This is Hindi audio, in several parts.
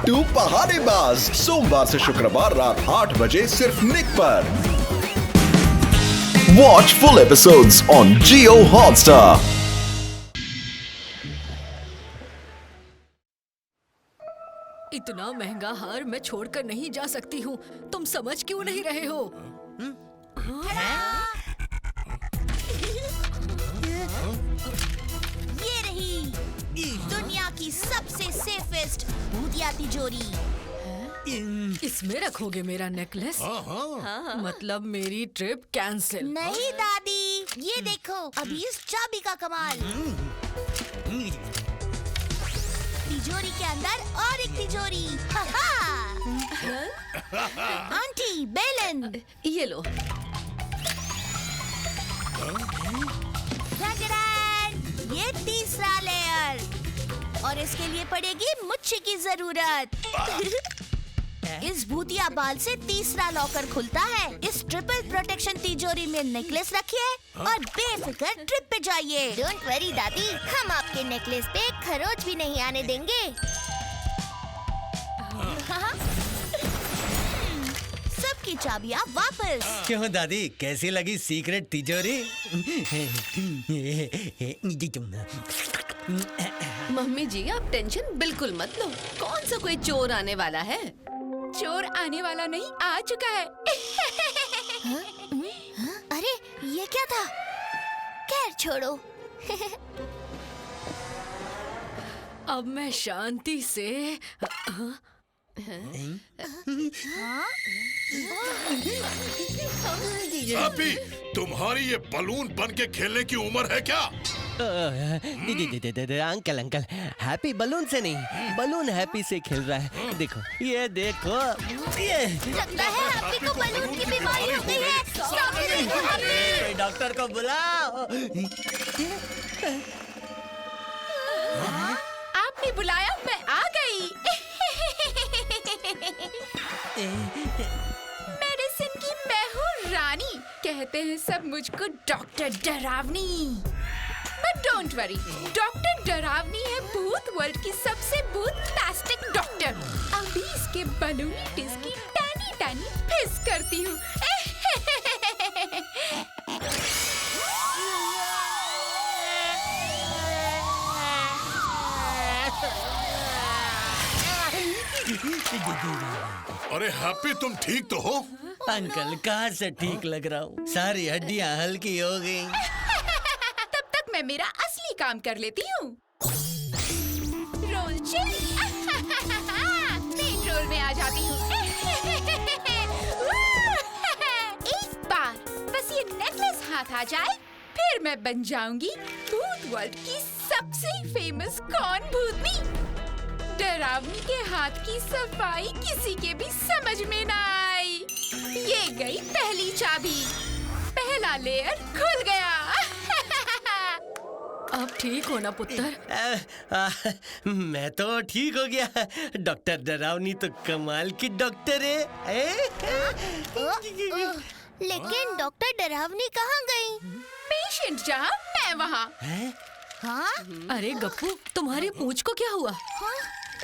मोटू पहाड़ीबाज सोमवार से शुक्रवार रात 8 बजे सिर्फ निक पर। Watch full episodes on Jio Hotstar. इतना महंगा हार मैं छोड़कर नहीं जा सकती हूँ। तुम समझ क्यों नहीं रहे हो? ये रही दुनिया की सबसे सेफेस्ट भूतिया तिजोरी। इसमें रखोगे मेरा नेकलेस? मतलब मेरी ट्रिप कैंसिल? नहीं दादी, ये देखो अभी इस चाबी का कमाल। तिजोरी के अंदर और एक तिजोरी। आंटी बेलन, ये लो। ये तीसरा लेयर और इसके लिए पड़ेगी मुच्छी की जरूरत। इस भूतिया बाल से तीसरा लॉकर खुलता है। इस ट्रिपल प्रोटेक्शन तिजोरी में नेकलेस रखिए और बेफिक्र ट्रिप पे जाइए। डोंट वरी दादी, हम आपके नेकलेस पे खरोच भी नहीं आने देंगे। सबकी चाबियां वापस। क्यों दादी, कैसी लगी सीक्रेट तिजोरी? मम्मी जी आप टेंशन बिल्कुल मत लो। कौन सा कोई चोर आने वाला है? चोर आने वाला नहीं, आ चुका है। अरे ये क्या था? खैर छोड़ो। अब मैं शांति से हैप्पी, तुम्हारी ये बलून बन के खेलने की उम्र है क्या? अंकल अंकल, हैप्पी बलून से नहीं, बलून हैप्पी से खेल रहा है। देखो, ये देखो, ये लगता है हैप्पी को बलून की बीमारी हो गई है। कोई डॉक्टर को बुलाओ। आपने बुलाया, मैं आ गई। मेडिसिन की मैं हूँ रानी। कहते हैं सब मुझको डॉक्टर डरावनी। बट डोंट वरी, डॉक्टर डरावनी है भूत वर्ल्ड की सबसे भूतास्टिक डॉक्टर। अभी इसके बलूनिटिस की टैनी टैनी फिस करती हूँ। अरे हैप्पी, तुम ठीक तो हो? अंकल कहाँ से ठीक लग रहा हूँ, सारी हड्डियाँ हल्की हो गई। तब तक मैं मेरा असली काम कर लेती हूँ। Role chilli. मेन रोल में आ जाती हूँ। एक बार बस ये नेकलेस हाथ आ जाए, फिर मैं बन जाऊंगी भूत वर्ल्ड की सबसे फेमस कौन भूतनी। डरावनी के हाथ की सफाई किसी के भी समझ में ना आई। ये गई पहली चाबी, पहला लेयर खुल गया। अब ठीक हो ना पुत्र? मैं तो ठीक हो गया। डॉक्टर डरावनी तो कमाल की डॉक्टर है। लेकिन डॉक्टर डरावनी कहाँ गई? पेशेंट जहाँ मैं वहाँ। हाँ? अरे गप्पू, तुम्हारी पूंछ को क्या हुआ?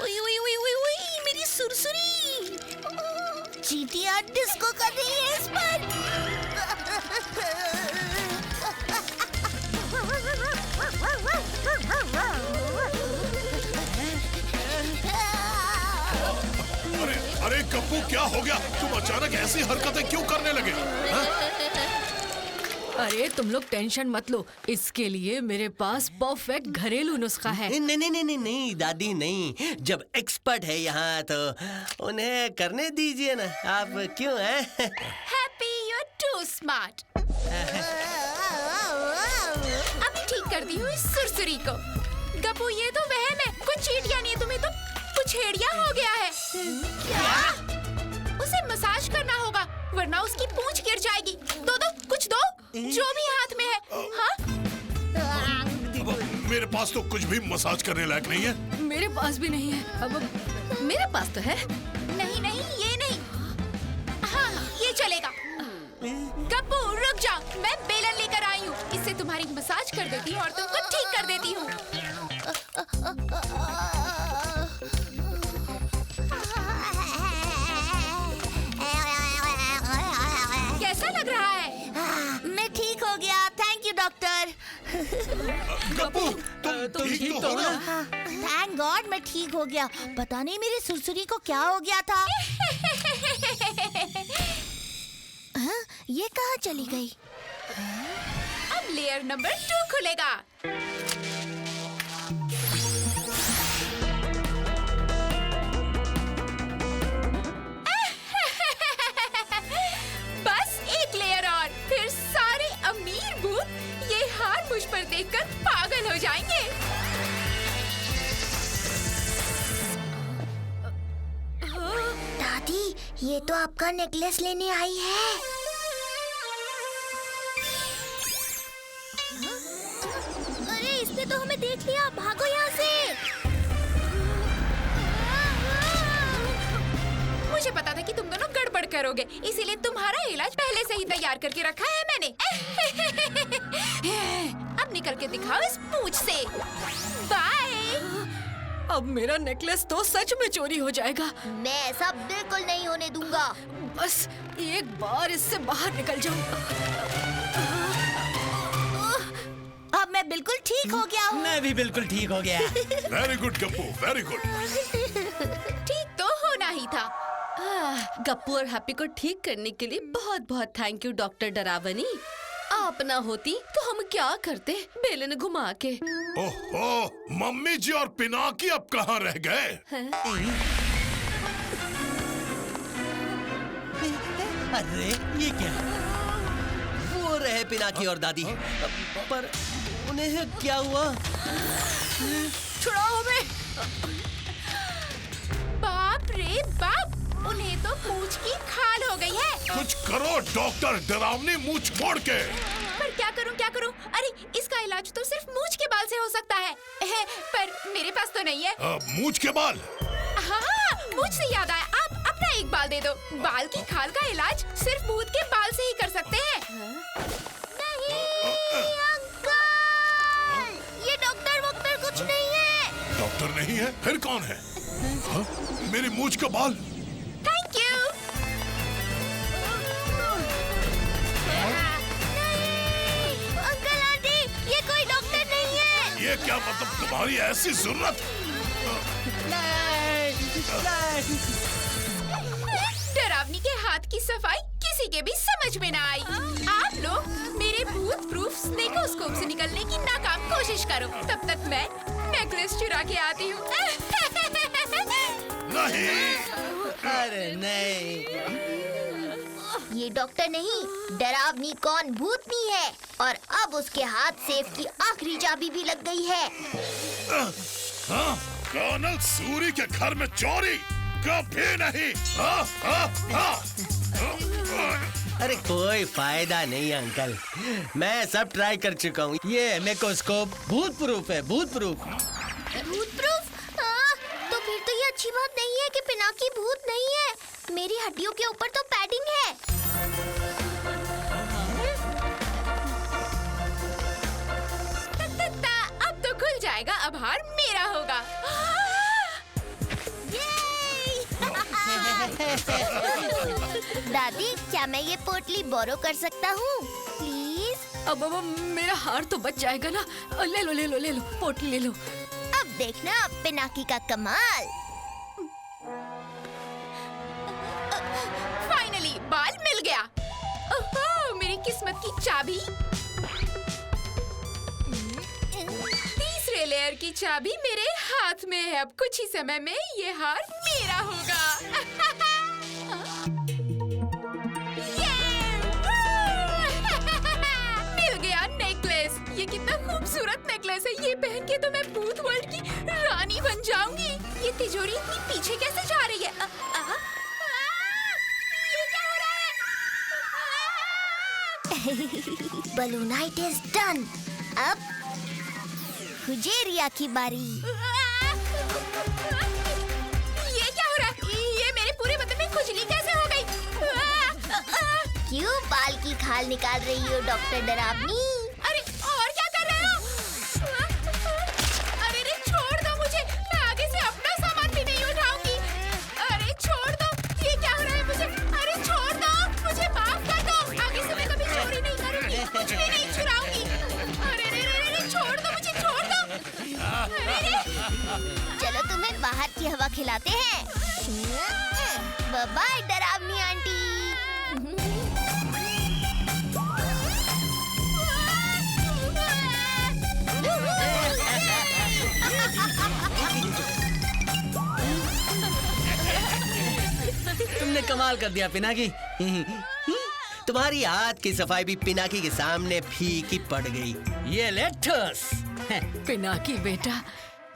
उई उई उई उई उई, मेरी सुरसुरी। चींटियां डिस्को कर रही है इस पर। अरे अरे गप्पू, क्या हो गया? तुम अचानक ऐसी हरकतें क्यों करने लगे? अरे तुम लोग टेंशन मत लो, इसके लिए मेरे पास परफेक्ट घरेलू नुस्खा है। नहीं नहीं नहीं नहीं दादी, नहीं। जब एक्सपर्ट है यहाँ तो उन्हें करने दीजिए ना। आप क्यों हैं? Happy, you are too smart. अभी ठीक करती हूँ इस सुरसुरी को। गप्पू, ये तो वहम है, कुछ चींटियां नहीं, तुम्हें तो कुछ हेड़िया हो गया है। क्या? उसे मसाज करना होगा, वरना उसकी पूंछ गिर जाएगी। दो कुछ दो, जो भी हाथ में है। हाँ? मेरे पास तो कुछ भी मसाज करने लायक नहीं है। मेरे पास भी नहीं है। अब मेरे पास तो है। नहीं नहीं, ये नहीं। हाँ ये चलेगा। गप्पू रुक जाओ, मैं बेलन लेकर आई हूँ। इससे तुम्हारी मसाज कर देती हूँ और तुमको ठीक कर देती हूँ। डॉक्टर। गप्पू तुम ठीक तो हो ना? थैंक गॉड मैं ठीक हो गया। पता नहीं मेरी सुरसुरी को क्या हो गया था। हाँ, ये कहाँ चली गई? अब लेयर नंबर 2 खुलेगा। बस एक लेयर और, फिर सारे अमीर भूत ये हार मुझ पर देखकर पागल हो जाएंगे। दादी, ये तो आपका नेकलेस लेने आई है। अरे इसने तो हमें देख लिया, भागो यहाँ से। मुझे पता था कि तुम दोनों गड़बड़ करोगे, इसीलिए तुम्हारा इलाज पहले से ही तैयार करके रखा है मैंने। अब निकल के दिखाओ इस पूंछ से। बाय। अब मेरा नेकलेस तो सच में चोरी हो जाएगा। मैं ऐसा बिल्कुल नहीं होने दूंगा। बस एक बार इससे बाहर निकल जाऊं। अब मैं बिल्कुल ठीक हो गया हूँ। मैं भी बिल्कुल ठीक हो गया। Very good Gappu, very good. ठीक तो होना ही था। गप्पू और हैप्पी को ठीक करने के लिए बहुत बहुत थैंक यू डॉक्टर डरावनी। आप ना होती तो हम क्या करते बेलन घुमा के। ओहो, मम्मी जी और पिनाकी अब कहाँ रह गए? अरे ये क्या? वो रहे पिनाकी और दादी, पर उन्हें क्या हुआ? छुड़ाओ हमें। बाप रे बाप, उन्हें तो पूंछ की खाल हो गई है। कुछ करो डॉक्टर डरावनी, मुंह छोड़ के। पर क्या करूं क्या करूं? अरे इसका इलाज तो सिर्फ मूंछ के बाल से हो सकता है। पर मेरे पास तो नहीं है। मूंछ के बाल? हाँ, मुझसे याद आया, आप अपना एक बाल दे दो। बाल की खाल का इलाज सिर्फ भूत के बाल से ही कर सकते हैं। अंकल, ये डॉक्टर वॉक्टर कुछ नहीं है। डॉक्टर नहीं है, फिर कौन है? हाँ? मेरी मूंछ का बाल। Thank you. अंकल आंटी, ये कोई डॉक्टर नहीं है। ये क्या मतलब, तुम्हारी ऐसी जरूरत? डरावनी के हाथ की सफाई किसी के भी समझ में ना आई। आप लोग मेरे भूत प्रूफ स्नेकोस्कोप से निकलने की नाकाम कोशिश करो, तब तक मैं नेकलेस चुरा के आती हूँ। नहीं। अरे नहीं। ये डॉक्टर नहीं, डरावनी कौन भूतनी है, और अब उसके हाथ सेफ की आखिरी चाबी भी लग गई है। हाँ? कर्नल सूरी के घर में चोरी कभी नहीं। हाँ? हाँ? हाँ? अरे कोई फायदा नहीं अंकल, मैं सब ट्राई कर चुका हूँ। ये मेकोस्कोप भूत प्रूफ है, भूत प्रूफ। भूत प्रूफ? तो फिर तो ये अच्छी बात नहीं है कि पिनाकी भूत नहीं है। मेरी हड्डियों के ऊपर तो पैडिंग है। अब तो खुल जाएगा, अब हार मेरा होगा। दादी, क्या मैं ये पोटली बोरो कर सकता हूँ प्लीज? अब मेरा हार तो बच जाएगा ना। ले लो ले लो ले लो, पोटली ले लो। अब देखना पिनाकी का कमाल। फाइनली बाल मिल गया। ओहो, मेरी किस्मत की चाबी। तीसरे लेयर की चाबी मेरे हाथ में है। अब कुछ ही समय में ये हार मेरा होगा। मिल गया नेकलेस। ये कितना खूबसूरत नेकलेस है। ये पहन के तो मैं भूत वर्ल्ड की रानी बन जाऊंगी। ये तिजोरी इतनी पीछे कैसे जा रही है? ये क्या हो रहा है? बलूनाइट इज डन। अब खुजेरिया की बारी। ये क्या हो रहा है? ये मेरे पूरे बदन में खुजली कैसे हो गई? क्यों बाल की खाल निकाल रही हो डॉक्टर डरावनी? अरे और क्या कर रहे हो? अरे रे छोड़ दो मुझे, मैं आगे से अपना सामान भी नहीं उठाऊंगी। अरे छोड़ दो, ये क्या हो रहा है मुझे? अरे छोड़ दो, मुझे माफ कर दो। आगे से मैं कभी चोरी नहीं करूंगी, कुछ भी नहीं चुराऊंगी। खिलाते हैं। बाय बाय डरावनी आंटी। तुमने कमाल कर दिया पिनाकी। तुम्हारी हाथ की सफाई भी पिनाकी के सामने फीकी पड़ गई। ये ले ठोस। पिनाकी बेटा,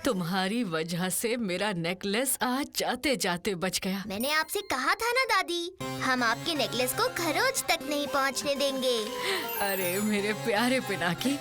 तुम्हारी वजह से मेरा नेकलेस आज जाते जाते बच गया। मैंने आपसे कहा था ना दादी, हम आपके नेकलेस को खरोच तक नहीं पहुंचने देंगे। अरे मेरे प्यारे पिनाकी।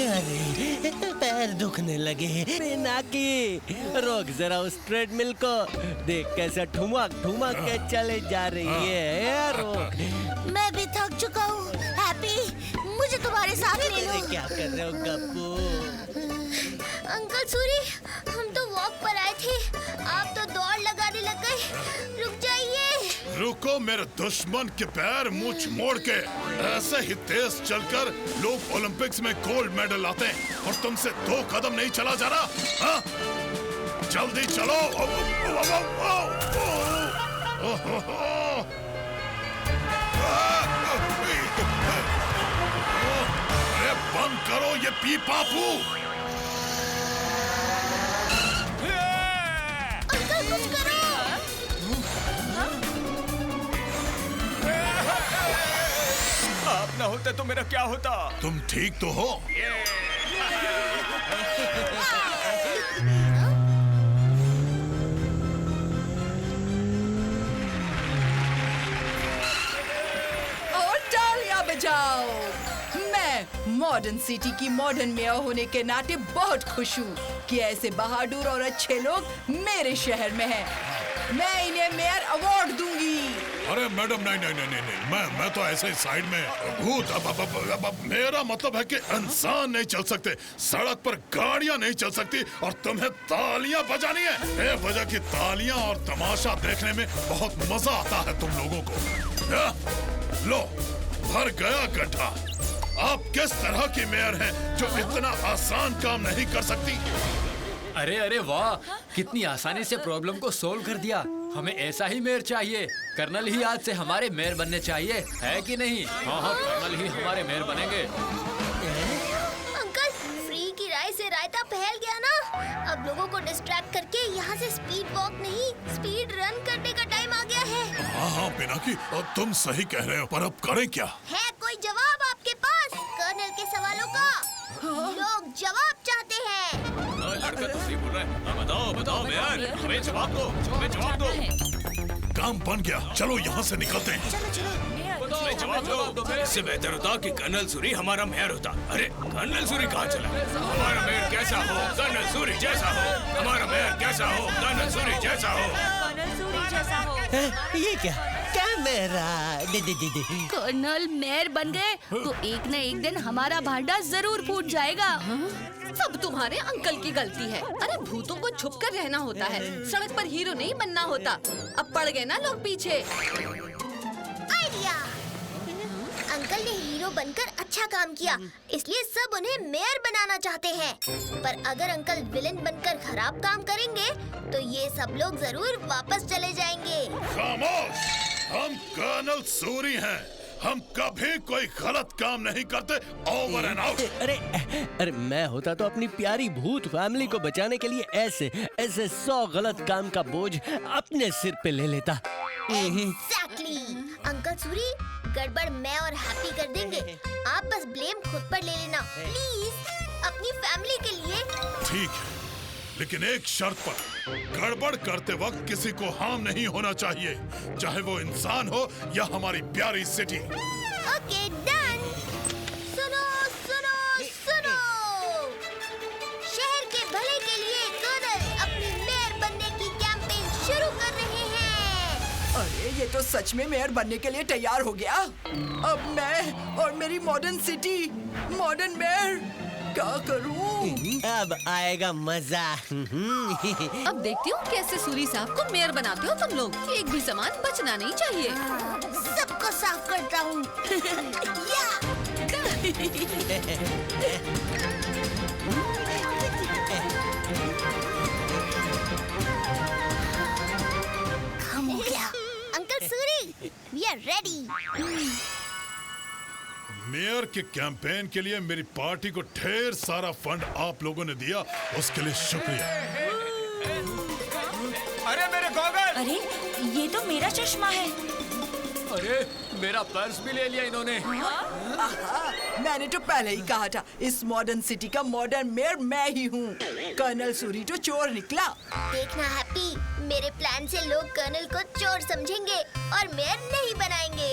अरे पैर दुखने लगे। पिनाकी रोक जरा उस ट्रेडमिल को, देख कैसे ठुमक ठुमक के चले जा रही है। रोक। मैं भी थक चुका हूँ। हैप्पी, मुझे तुम्हारे साथ ले लो। क्या कर रहे हो गप्पू? अंकल सूरी, हम तो वॉक पर आए थे, आप तो दौड़ लगाने लग गए। रुक जाइए। रुको मेरे दुश्मन के पैर मुंह मोड़ के। ऐसे ही तेज चलकर लोग ओलंपिक्स में गोल्ड मेडल लाते हैं और तुमसे 2 कदम नहीं चला जा रहा। हाँ? जल्दी चलो। अरे बंद करो ये पी पापू। अंकल कुछ करो। आप ना होते तो मेरा क्या होता? तुम ठीक तो हो? और तालियां बजाओ। मैं मॉडर्न सिटी की मॉडर्न मेयर होने के नाते बहुत खुश हूँ कि ऐसे बहादुर और अच्छे लोग मेरे शहर में हैं। मैं इन्हें मेयर अवार्ड दूंगी। अरे मैडम नहीं, मैं तो ऐसे ही साइड में भूत। अब मेरा मतलब है कि इंसान नहीं चल सकते, सड़क पर गाड़ियां नहीं चल सकती और तुम्हें तालियां बजानी है। बेवजह की तालियां और तमाशा देखने में बहुत मजा आता है तुम लोगों को। लो भर गया गड्ढा। आप किस तरह की मेयर हैं जो इतना आसान काम नहीं कर सकती? अरे वाह, कितनी आसानी से प्रॉब्लम को सोल्व कर दिया। हमें ऐसा ही मेयर चाहिए। कर्नल ही आज से हमारे मेयर बनने चाहिए, है कि नहीं? हाँ, कर्नल ही हमारे मेयर बनेंगे। अंकल, फ्री की राय से रायता फैल गया ना। अब लोगों को डिस्ट्रैक्ट करके यहाँ से स्पीड वॉक नहीं, स्पीड रन करने का टाइम आ गया है। हाँ पिनाकी, तुम सही कह रहे हो, पर अब करें क्या? है कोई जवाब आपके पास कर्नल के सवालों का? लोग जवाब चाहते हैं। लड़का तो सही बोल रहा है। बताओ मेयर, हमें जवाब दो। काम बन गया, चलो यहाँ से निकलते हैं। जवाब दो। इससे बेहतर होता कि कर्नल सूरी हमारा मेयर होता। अरे कर्नल सूरी कहाँ चला? हमारा मेयर कैसा हो? कर्नल सूरी जैसा हो। हमारा मेयर कैसा हो? कर्नल सूरी जैसा हो। ये क्या मेरा? दीदी कर्नल मेयर बन गए तो एक न एक दिन हमारा भांडा जरूर फूट जाएगा। सब तुम्हारे अंकल की गलती है। अरे भूतों को छुप कर रहना होता है, सड़क पर हीरो नहीं बनना होता। अब पड़ गए ना लोग पीछे। आइडिया। अंकल ने हीरो बनकर अच्छा काम किया, इसलिए सब उन्हें मेयर बनाना चाहते हैं। पर अगर अंकल विलेन बनकर खराब काम करेंगे तो ये सब लोग जरूर वापस चले जाएंगे। खामोश! हम कर्नल सूरी हैं। हम कभी कोई गलत काम नहीं करते। Over and out. अरे मैं होता तो अपनी प्यारी भूत फैमिली को बचाने के लिए ऐसे 100 गलत काम का बोझ अपने सिर पे ले लेता। एग्जैक्टली। अंकल सूरी, गड़बड़ मैं और हैप्पी कर देंगे। आप बस ब्लेम खुद पर ले लेना प्लीज, अपनी फैमिली के लिए। ठीक है, लेकिन एक शर्त पर। गड़बड़ करते वक्त किसी को हार्म नहीं होना चाहिए, चाहे वो इंसान हो या हमारी प्यारी सिटी। Okay done. सुनो सुनो सुनो, शहर के भले के लिए कर्नल अपनी मेयर बनने की कैंपेन शुरू कर रहे हैं। अरे ये तो सच में मेयर बनने के लिए तैयार हो गया। अब मैं और मेरी मॉडर्न सिटी, मॉडर्न मेयर क्या करूं? अब आएगा मजा। अब देखती हूँ कैसे सूरी साहब को मेयर बनाते हो तुम लोग। एक भी सामान बचना नहीं चाहिए। सबको साफ करता हूँ। या! हो गया। Uncle Suri, we are ready. Mayor के कैंपेन के लिए मेरी पार्टी को ढेर सारा फंड आप लोगों ने दिया, उसके लिए शुक्रिया। अरे मेरे गॉगल! अरे ये तो मेरा चश्मा है। अरे मेरा पर्स भी ले लिया इन्होंने। मैंने तो पहले ही कहा था, इस मॉडर्न सिटी का मॉडर्न मेयर मैं ही हूँ। कर्नल सूरी तो चोर निकला। देखना हैप्पी, मेरे प्लान से लोग कर्नल को चोर समझेंगे और मेयर नहीं बनाएंगे।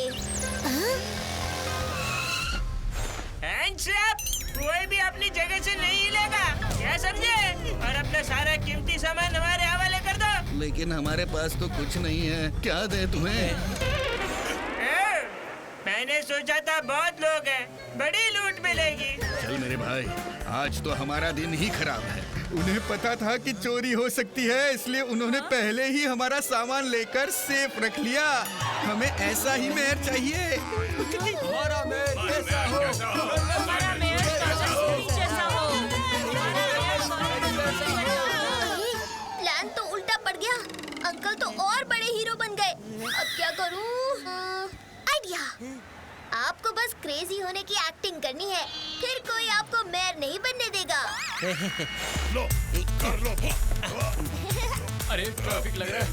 कोई भी अपनी जगह से नहीं हिलेगा, क्या समझे? और अपना सारा कीमती सामान हमारे हवाले कर दो। लेकिन हमारे पास तो कुछ नहीं है, क्या दे तुम्हें? मैंने सोचा था बहुत लोग हैं, बड़ी लूट मिलेगी। चल मेरे भाई, आज तो हमारा दिन ही खराब है। उन्हें पता था कि चोरी हो सकती है, इसलिए उन्होंने पहले ही हमारा सामान लेकर सेफ रख लिया। हमें ऐसा ही मेयर चाहिए। हमारा मेयर कैसा हो? प्लान तो उल्टा पड़ गया। अंकल तो और बड़े हीरो बन गए। अब क्या करूं? आइडिया। आपको बस क्रेजी होने की एक्टिंग करनी है, फिर कोई आपको मेयर नहीं बनने देगा। लो, कर लो। अरे ट्रैफिक लग रहा है।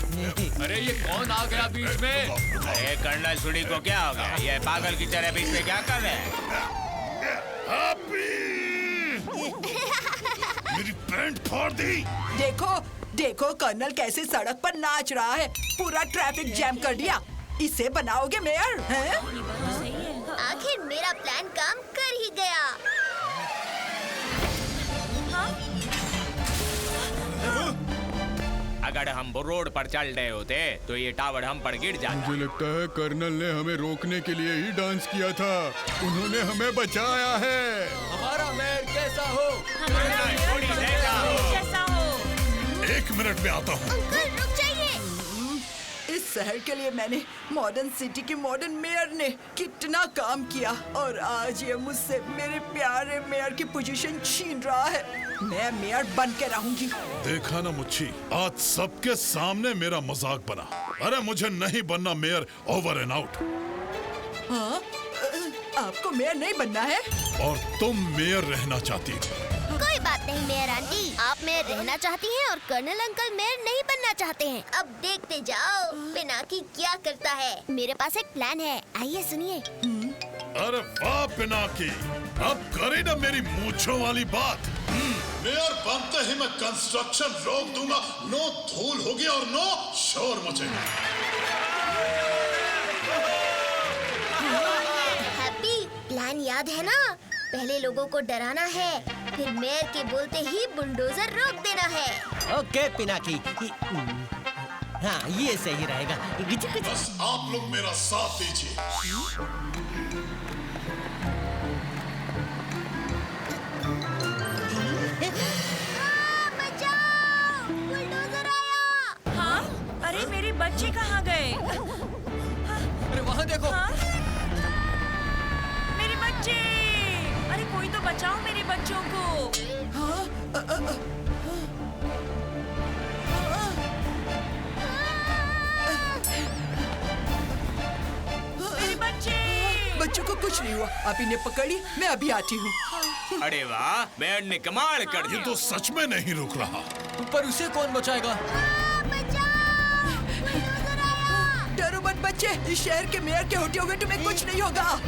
अरे ये कौन आ गया बीच में? अरे कर्नल सूरी को क्या हो गया? ये पागल की तरह बीच में क्या कर रहे हैं? मेरी पैंट फाड़ दी। देखो कर्नल कैसे सड़क पर नाच रहा है, पूरा ट्रैफिक जैम कर दिया। इसे बनाओगे मेयर? हैं? आखिर मेरा प्लान काम कर ही गया। अगर हम रोड पर चल रहे होते तो ये टावर हम पर गिर जाता। मुझे लगता है कर्नल ने हमें रोकने के लिए ही डांस किया था। उन्होंने हमें बचाया है। हमारा मेयर कैसा हो? एक मिनट में आता हूँ। अंकल रुक जाइए। इस शहर के लिए मैंने मॉडर्न सिटी के मॉडर्न मेयर ने कितना काम किया, और आज ये मुझसे मेरे प्यारे मेयर की पोजीशन छीन रहा है। मैं मेयर बन के रहूंगी। देखा ना मुच्छी, आज सबके सामने मेरा मजाक बना। अरे मुझे नहीं बनना मेयर, ओवर एंड आउट। हाँ? आपको मेयर नहीं बनना है? और तुम मेयर रहना चाहती हो। कोई बात नहीं मेयर आंटी, आप मेयर रहना चाहती हैं और कर्नल अंकल मेयर नहीं बनना चाहते हैं। अब देखते जाओ पिनाकी क्या करता है। मेरे पास एक प्लान है, आइए सुनिए। अरे वाह पिनाकी, अब करे ना मेरी मूंछों वाली बात। मेयर बनते ही मैं कंस्ट्रक्शन रोक दूंगा। नो धूल होगी और नो शोर मचेगा। हैप्पी, प्लान याद है ना? पहले लोगों को डराना है, फिर मेयर के बोलते ही बुलडोजर रोक देना है। ओके पिनाकी। हाँ ये सही रहेगा। बस आप लोग मेरा साथ दीजिए। बचाओ! बुलडोजर आया! हाँ? अरे मेरे बच्चे कहाँ गए? अरे वहाँ देखो। हाँ? मेरे बच्चे! अरे कोई तो बचाओ मेरे बच्चों को। मेरे बच्चे! बच्चों को कुछ नहीं हुआ। आप इन्हें पकड़ी, मैं अभी आती हूँ। अरे वाह, मेयर ने कमाल कर ये दिया। तो सच में नहीं रुक रहा। पर उसे कौन बचाएगा? डरो मत बच्चे, इस शहर के मेयर के होते हुए तुम्हें कुछ नहीं होगा।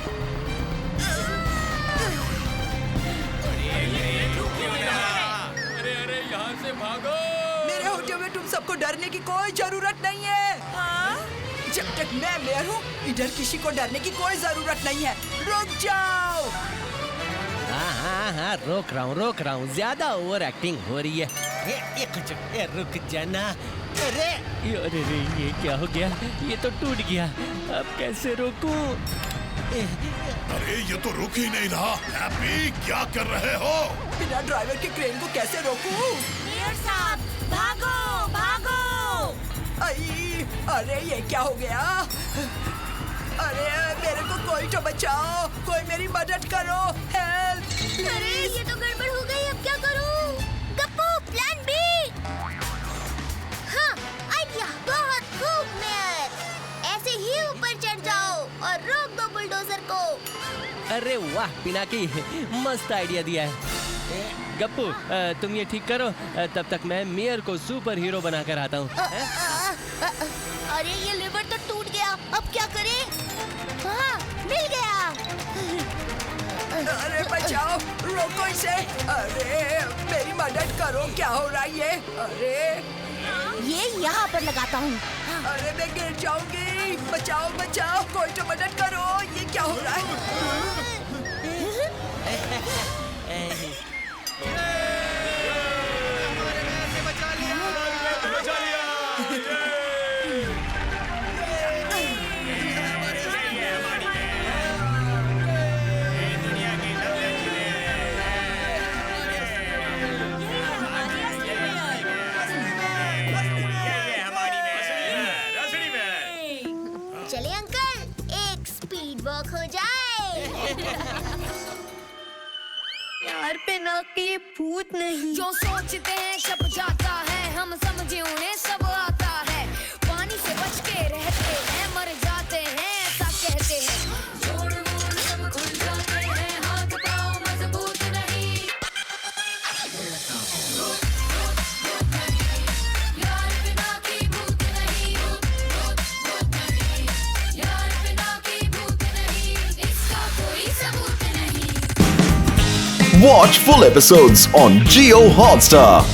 अरे यहाँ से भागो। मेरे होते हुए तुम सबको डरने की कोई जरूरत नहीं है। हाँ? जब तक मैं मेयर हूँ, इधर किसी को डरने की कोई जरूरत नहीं है। रुक जाओ। हाँ रोक रहा हूँ। ज्यादा ओवर एक्टिंग हो रही है। रुक जाना। अरे ये क्या हो गया? ये तो टूट गया। अब कैसे रोकूं? अरे ये तो रुक ही नहीं रहा। हैप्पी, क्या कर रहे हो? बिना ड्राइवर के क्रेन को कैसे रोकूं? मेयर साहब, भागो भागो! आई, अरे ये क्या हो गया? अरे मेरे को कोई तो बचाओ, कोई मेरी मदद करो, हेल्प! अरे ये तो गड़बड़ हो गई, अब क्या करूं? Gappu, plan B. हाँ, आइडिया बहुत खूब मेयर। ऐसे ही ऊपर चढ़ जाओ और रोक दो बुलडोजर को। अरे वाह पिनाकी, मस्त आइडिया दिया है। गप्पू, तुम ये ठीक करो, तब तक मैं मेयर को सुपर हीरो बनाकर आता हूँ। अरे ये लिवर तो टूट गया, अब क्या करें? हाँ, मिल गया। अरे बचाओ, रोको इसे! अरे मेरी मदद करो, क्या हो रहा है ये? अरे ये यहाँ पर लगाता हूँ। अरे मैं गिर जाऊंगी, बचाओ बचाओ, कोई तो मदद करो, ये क्या हो रहा है? चले अंकल, एक स्पीड वॉक हो जाए। यार पिनाकी भूत नहीं। जो सोचते हैं छप जाता है, हम समझे उन्हें सब आता है। पानी से बच के रहते हैं, मर जाते हैं ऐसा कहते हैं। जोड़ मोड़ सब खुल जाते हैं, हाथ पाँव मजबूत नहीं। यार पिनाकी भूत नहीं, भूत नहीं। यार पिनाकी भूत नहीं, इसका कोई सबूत नहीं। Watch full episodes on Jio Hotstar.